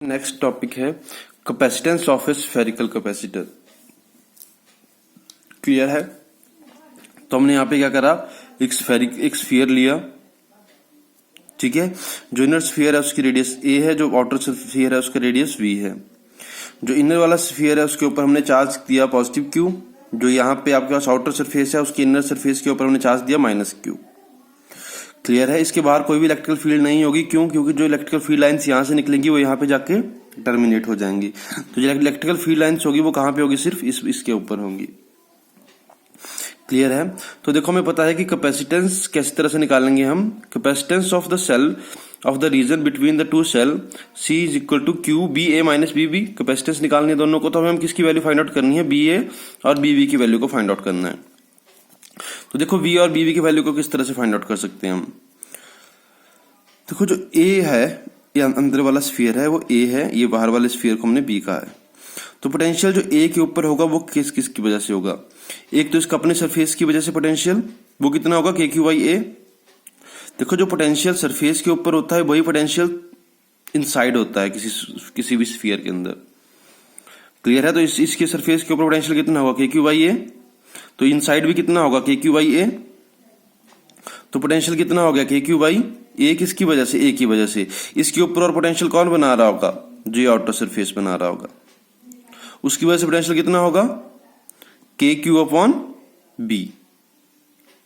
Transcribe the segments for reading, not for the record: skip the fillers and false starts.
Next topic है capacitance of a spherical capacitor. Clear है? तो हमने यहाँ पे क्या करा, एक स्फीयर लिया, ठीक है। जो इनर स्फीयर है उसकी रेडियस a है, जो आउटर स्फीयर है उसका रेडियस v है। जो इनर वाला स्फीयर है उसके ऊपर हमने चार्ज दिया पॉजिटिव q। जो यहाँ पे आपके पास आउटर सरफेस है उसके इनर सरफेस के ऊपर हमने चार्ज दिया -q। क्लियर है? इसके बाहर कोई भी इलेक्ट्रिकल फील्ड नहीं होगी। क्यों? क्योंकि जो इलेक्ट्रिकल फील्ड लाइंस यहाँ से निकलेंगी वो यहाँ पे जाके टर्मिनेट हो जाएंगी। तो जो इलेक्ट्रिकल फील्ड लाइंस होगी वो कहाँ पे होगी? सिर्फ इसके ऊपर होंगी। क्लियर है? तो देखो हमें पता है कि कैपेसिटेंस किस तरह से निकालेंगे हम। Capacitance of the shell of the region between the two shell C is equal to Q B A minus B B. Capacitance निकालनी है दोनों को, तो हमें किसकी वैल्यू फाइंड आउट करनी है? बी ए और बी बी की वैल्यू को फाइंड आउट करना है। तो देखो V और BB की वैल्यू को किस तरह से फाइंड आउट कर सकते हैं हम। देखो जो A है, ये अंदर वाला स्फीयर है वो A है, ये बाहर वाले स्फीयर को हमने B कहा है। तो पोटेंशियल जो A के ऊपर होगा वो किस की वजह से होगा? एक तो इसका अपने सरफेस की वजह से पोटेंशियल, वो कितना होगा? KQ/A। देखो जो पोटेंशियल सरफेस के ऊपर होता है वही पोटेंशियल इनसाइड होता है किसी भी स्फीयर के अंदर। क्लियर है? तो इसके सरफेस के ऊपर पोटेंशियल कितना होगा? KQ/A। तो इनसाइड भी कितना होगा? KQ/A। तो पोटेंशियल कितना हो गया? KQ/A। किसकी वजह से? A की वजह से। इसके ऊपर और पोटेंशियल कौन बना रहा होगा? जो आउटर सरफेस बना रहा होगा, उसकी वजह से पोटेंशियल कितना होगा? KQ/B।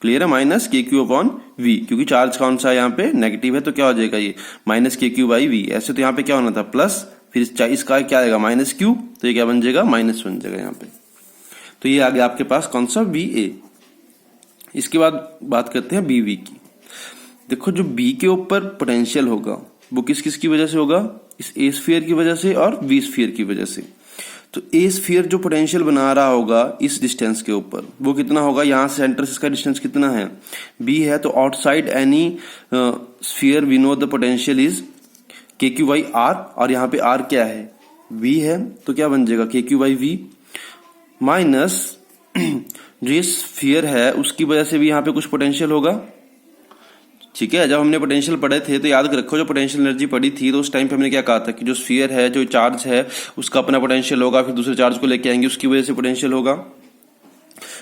क्लियर है? -KQ/V, क्योंकि चार्ज कौन सा यहाँ पे? नेगेटिव है, तो क्या हो जाएगा ये? -KQ/V। ऐसे तो यहाँ पे क्या होना था? प्लस, फिर इसका क्या आएगा? -Q, तो ये क्या बन जाएगा? माइनस बन जाएगा यहाँ पे। तो ये आ गया आपके पास कौन सा? VA। इसके बाद बात करते हैं BB की। देखो जो B के ऊपर पोटेंशियल होगा वो किस की वजह से होगा? इस A स्फीयर की वजह से और B स्फीयर की वजह से। तो A स्फीयर जो पोटेंशियल बना रहा होगा इस डिस्टेंस के ऊपर वो कितना होगा? यहाँ से सेंटर से इसका डिस्टेंस कितना है? B है। तो outside any sphere we know the potential is KQ/R, और यहाँ पे R क्या है? V है। तो क्या बन जाएगा? KQ/V माइनस जो ये स्फीयर है उसकी वजह से भी यहाँ पे कुछ पोटेंशियल होगा। ठीक है? जब हमने पोटेंशियल पढ़े थे तो याद रखो, जो पोटेंशियल एनर्जी पढ़ी थी तो उस टाइम पे हमने क्या कहा था कि जो स्फीयर है, जो चार्ज है, उसका अपना पोटेंशियल होगा, फिर दूसरे चार्ज को लेके आएंगे, उसकी वजह से पोटेंशियल होगा।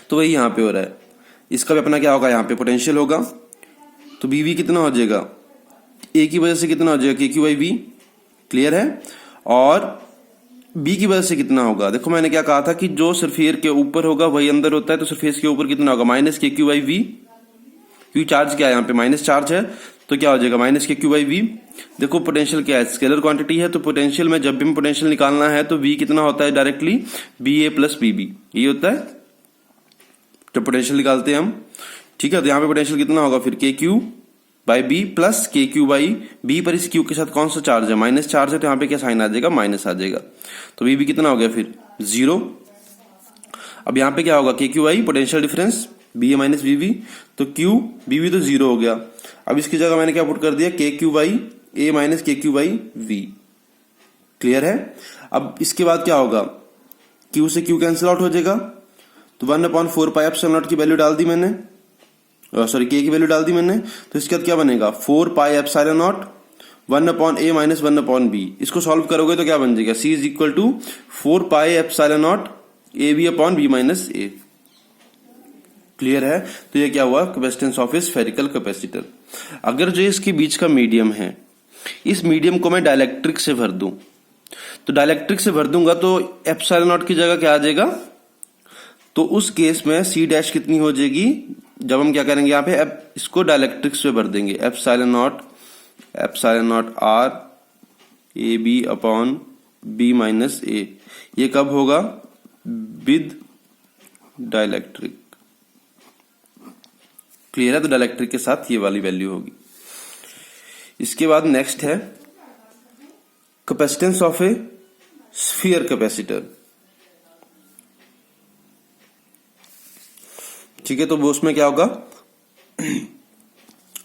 तो वही यहाँ पे हो रहा है। इसका भी अपना क्या होगा? यहाँ पे पोटेंशियल होगा। तो BB कितना हो जाएगा? A की वजह से कितना हो जाएगा? KQ/V। क्लियर है? और B की वजह से कितना होगा? देखो मैंने क्या कहा था कि जो सरफेयर के ऊपर होगा वही अंदर होता है। तो सरफेस के ऊपर कितना होगा? -KQ/V, क्योंकि चार्ज क्या है यहाँ पे? माइनस चार्ज है, तो क्या हो जाएगा? -KQ/V। देखो पोटेंशियल क्या है? स्केलर क्वांटिटी है। तो पोटेंशियल में जब भी पोटेंशियल निकालना है तो V कितना होता है? डायरेक्टली BA + BB, ये होता है जब पोटेंशियल निकालते हैं हम। ठीक है? तो यहाँ पे पोटेंशियल कितना होगा फिर? KQ/B + KQ/B, पर इस Q के साथ कौन सा चार्ज है? माइनस चार्ज है, तो यहाँ पे क्या साइन आ जाएगा? माइनस आ जाएगा। तो BB कितना हो गया फिर? 0। अब यहाँ पे क्या होगा? KQ/I potential difference BA - BB, तो BB तो 0 हो गया। अब इसकी जगह मैंने क्या पुट कर दिया? KQ/A - KQ/V। क्लियर है? अब इसके बाद क्या होगा? Q से Q कैंसिल आउट हो जाएगा। तो 1/4πε0 की वैल्यू डाल दी मैंने, सॉरी K की वैल्यू डाल दी मैंने। तो इसके बाद क्या बनेगा? 4πε0 1/A - 1/B। इसको सॉल्व करोगे तो क्या बन जाएगा? C is equal to 4πε0 AB/B - A। Clear है? तो ये क्या हुआ? Capacitance of a spherical capacitor. अगर जो इसके बीच का मीडियम है, इस मीडियम को मैं डाइलेक्ट्रिक से भर दूं, तो डाइलेक्ट्रिक से भर दूंगा तो ε0 की जगह क्या आ जाएगा? तो उस केस में C' कितनी हो जाएगी? जब हम क्या करेंगे यहाँ पे, अब इसको डाइलेक्ट्रिक से भर देंगे। ε0 R AB/B - A। ये कब होगा? With dielectric. क्लियर है? तो डाइलेक्ट्रिक के साथ ये वाली वैल्यू होगी। इसके बाद नेक्स्ट है capacitance of A sphere capacitor. ठीक है? तो वो उसमें क्या होगा?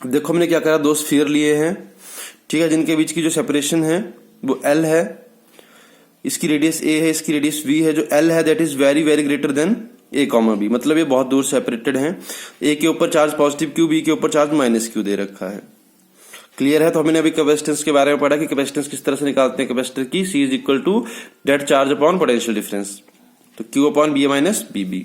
देखो हमने क्या करा, दो स्फीयर लिए हैं, ठीक है, जिनके बीच की जो सेपरेशन है वो L है। इसकी रेडियस A है, इसकी रेडियस V है। जो L है that is very very greater than A, B, मतलब ये बहुत दूर सेपरेटेड हैं। A के ऊपर चार्ज पॉजिटिव Q, B के ऊपर चार्ज -Q दे रखा है। क्लियर है। तो हमने अभी कैपेसिटेंस के बारे में पढ़ा कि कैपेसिटेंस किस तरह से निकालते हैं कैपेसिटर की, C is equal to that charge upon potential difference, तो Q upon B minus BB।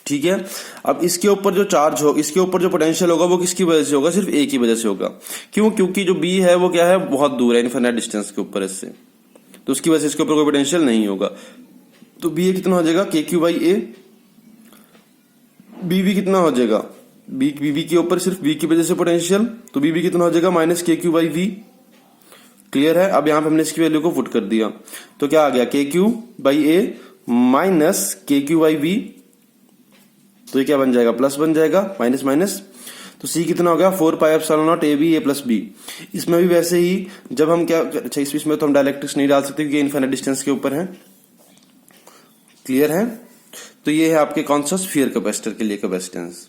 ठीक है, अब इसके ऊपर जो चार्ज हो, इसके ऊपर जो पोटेंशियल होगा वो किसकी वजह से होगा, सिर्फ A की वजह से होगा। क्यों? क्योंकि जो B है वो क्या है, बहुत दूर है इनफाइनाइट डिस्टेंस के ऊपर इससे, तो उसकी वजह से इसके ऊपर कोई पोटेंशियल नहीं होगा। तो BA कितना हो जाएगा, KQ बाई A। BB कितना हो जाएगा, BB के ऊपर सिर्फ B की वजह से पोटेंशियल, तो BB कितना हो जाएगा, minus KQ by V। Clear है। अब यहां पे हमने इसकी वैल्यू को पुट कर दिया, तो क्या आ गया, KQ by A minus KQ by V, तो ये क्या बन जाएगा, प्लस बन जाएगा, माइनस माइनस, तो C कितना हो गया, 4 pi epsilon not AB A plus B। इसमें भी वैसे ही जब हम क्या, अच्छा इसमें तो हम डायरेक्ट्रिक्स नहीं डाल सकते क्योंकि इनफाइनाइट डिस्टेंस के ऊपर है। क्लियर है। तो ये है आपके कौन सा, स्फीयर कैपेसिटर के लिए कैपेसिटेंस,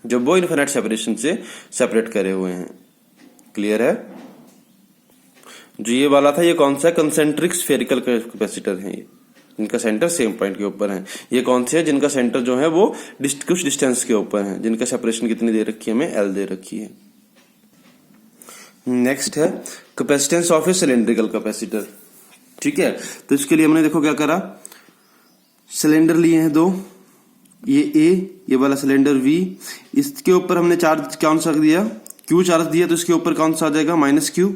जब वो इनफाइनाइट सेपरेशन से सेपरेट करे हुए हैं। क्लियर है। जो ये वाला था ये कौन सा है, कंसेंट्रिक स्फेरिकल कैपेसिटर है ये, जिनका सेंटर सेम पॉइंट के ऊपर है। ये कौन से है, जिनका सेंटर जो है वो कुछ डिस्टेंस के ऊपर है, जिनका सेपरेशन कितनी दे रखी है, हमें L दे रखी है। नेक्स्ट है capacitance of A cylindrical capacitor. ठीक है, तो इसके लिए हमने देखो क्या करा, सिलेंडर लिए हैं दो, ये A, ये वाला सिलेंडर V, इसके ऊपर हमने चार्ज कौन सा दिया, Q चार्ज दिया, तो इसके ऊपर कौन सा आ जाएगा, माइनस Q।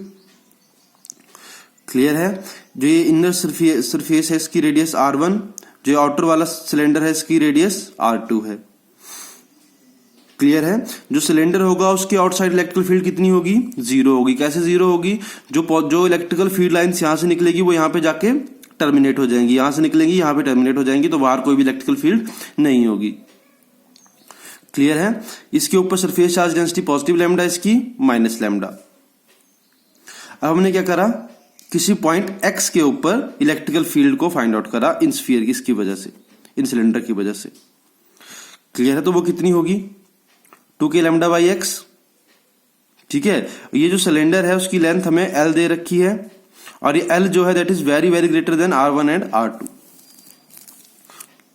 क्लियर है। जो ये इनर सरफेस है इसकी रेडियस R1, जो आउटर वाला सिलेंडर है इसकी रेडियस R2 है। क्लियर है। जो सिलेंडर होगा उसकी आउटसाइड इलेक्ट्रिकल फील्ड कितनी होगी, 0 होगी। कैसे 0 होगी, जो इलेक्ट्रिकल फील्ड लाइंस यहां से निकलेगी वो यहां पे जाके टर्मिनेट हो जाएंगी, यहां से निकलेंगी यहां पे टर्मिनेट हो जाएंगी, तो बाहर कोई भी इलेक्ट्रिकल फील्ड नहीं होगी। क्लियर है। इसके ऊपर surface charge density positive lambda, इसकी माइनस लैम्डा। अब हमने क्या करा, किसी पॉइंट x के ऊपर इलेक्ट्रिकल फील्ड को फाइंड आउट करा इन स्फीयर इसकी वजह से, इन सिलेंडर की वजह से। क्लियर है। तो वो कितनी होगी, 2k लैम्डा बाई x। ठीक है, ये जो सिलेंडर है उसकी लेंथ हमें L दे रखी है, और ये L जो है that is very very greater than R1 and R2।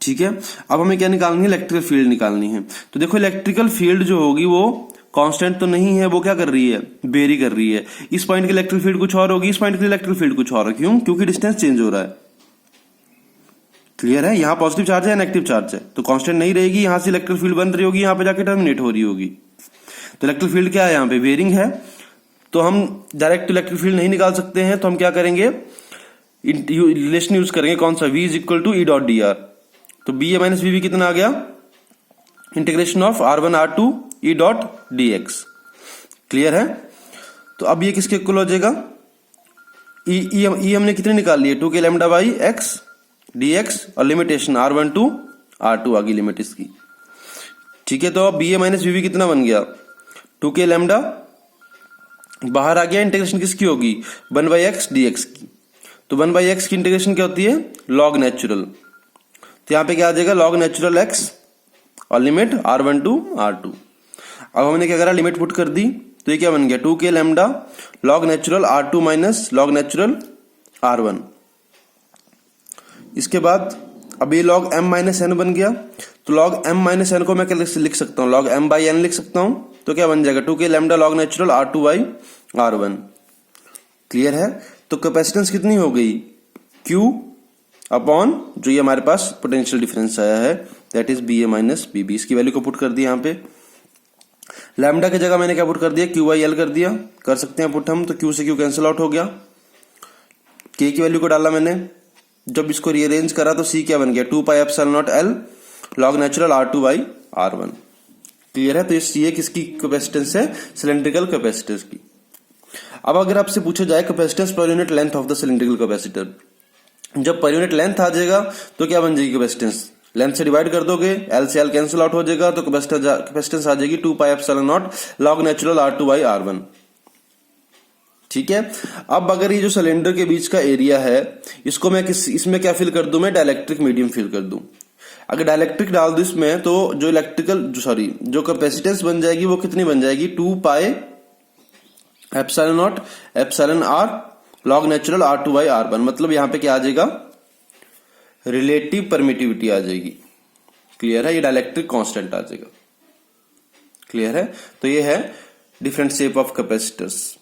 ठीक है, अब हमें क्या निकालनी है, इलेक्ट्रिकल फील्ड निकालनी है। तो देखो इलेक्ट्रिकल फील्ड जो होगी वो कांस्टेंट तो नहीं है, वो क्या कर रही है, वेरी कर रही है। इस पॉइंट की इलेक्ट्रिक फील्ड कुछ और होगी, इस पॉइंट की इलेक्ट्रिक फील्ड कुछ और है। क्यों? क्योंकि डिस्टेंस चेंज हो रहा है। क्लियर है। यहाँ पॉजिटिव चार्ज है, नेगेटिव चार्ज है, तो कांस्टेंट नहीं रहेगी, यहां से इलेक्ट्रिक फील्ड बन रही होगी, यहाँ पे जाके टर्मिनेट हो रही होगी। तो इलेक्ट्रिक फील्ड क्या है, यहाँ पे वेरिंग है। तो हम डायरेक्ट इलेक्ट्रिक फील्ड नहीं निकाल सकते हैं, तो हम क्या करेंगे, रिलेशन यूज करेंगे, कौन सा, V is equal to E.dr। तो BA माइनस BB कितना आ गया, integration of R1 R2 E.dx। Clear है। तो अब ये किसके इक्वल हो जाएगा, E हमने कितनी निकाल ली है, 2k lambda by x dx, और लिमिटेशन R1 टू R2 आ गई लिमिट इसकी। ठीक है, तो अब BA माइनस BB कितना बन गया, 2k लैम्डा, बाहर आ गया, इंटीग्रेशन किसकी होगी, 1 बाई एक्स dx की। तो 1 बाई एक्स की इंटीग्रेशन क्या होती है, लॉग नेचुरल। तो यहाँ पे क्या आ जाएगा, लॉग नेचुरल x, और लिमिट R1 टू R2। अब हमने क्या करा, लिमिट पुट कर दी, तो ये क्या बन गया, 2k lambda log natural R2 minus log natural R1। इसके बाद अब ये लॉग m माइनस एन बन गया, तो लॉग m माइनस एन को मैं क्या लिख सकता हूँ, लॉग m बाई एन लिख सकता हूँ। तो क्या बन जाएगा, 2k lambda log natural R2 by R1। Clear है। तो कैपेसिटेंस कितनी हो गई, Q अपॉन जो ये हमारे पास पोटेंशियल डिफरेंस आया है that is BA minus BB। इसकी वैल्यू को पुट कर दिया यहाँ पे, लैम्डा की जगह मैंने क्या पुट कर दिया, Q बाई L कर दिया, कर सकते हैं पुट हम, तो Q से Q कैंसिल आउट हो गया, K की वैल्यू को डाला मैंने, जब इसको रीअरेंज करा तो C क्या बन गया, 2 pi epsilon not L log natural R2 by R1। Clear है। तो ये किसकी कैपेसिटेंस है, सिलेंड्रिकल कैपेसिटर की। अब अगर आपसे पूछा जाए capacitance per unit length of the cylindrical capacitor, जब पर यूनिट लेंथ आ जाएगा तो क्या बन जाएगी कैपेसिटेंस, लेंथ से डिवाइड कर दोगे, L से L कैंसिल आउट हो जाएगा, तो कैपेसिटेंस आ जाएगी 2 pi epsilon not log natural R2 by R1। ठीक है। अब अगर ये जो सिलेंडर के बीच का एरिया है इसको मैं इसमें क्या फिल कर दूं, मैं डाइलेक्ट्रिक मीडियम फिल कर दूं। अगर डाइलेक्ट्रिक डाल दूं इसमें तो जो कैपेसिटेंस बन जाएगी वो कितनी बन जाएगी, 2 pi epsilon not epsilon R log natural R2 by R1। मतलब यहां पे क्या आ जाएगा, रिलेटिव परमिटिविटी आ जाएगी। क्लियर है। ये डाइलेक्ट्रिक कांस्टेंट आ जाएगा। क्लियर है। तो ये है different shape of capacitors.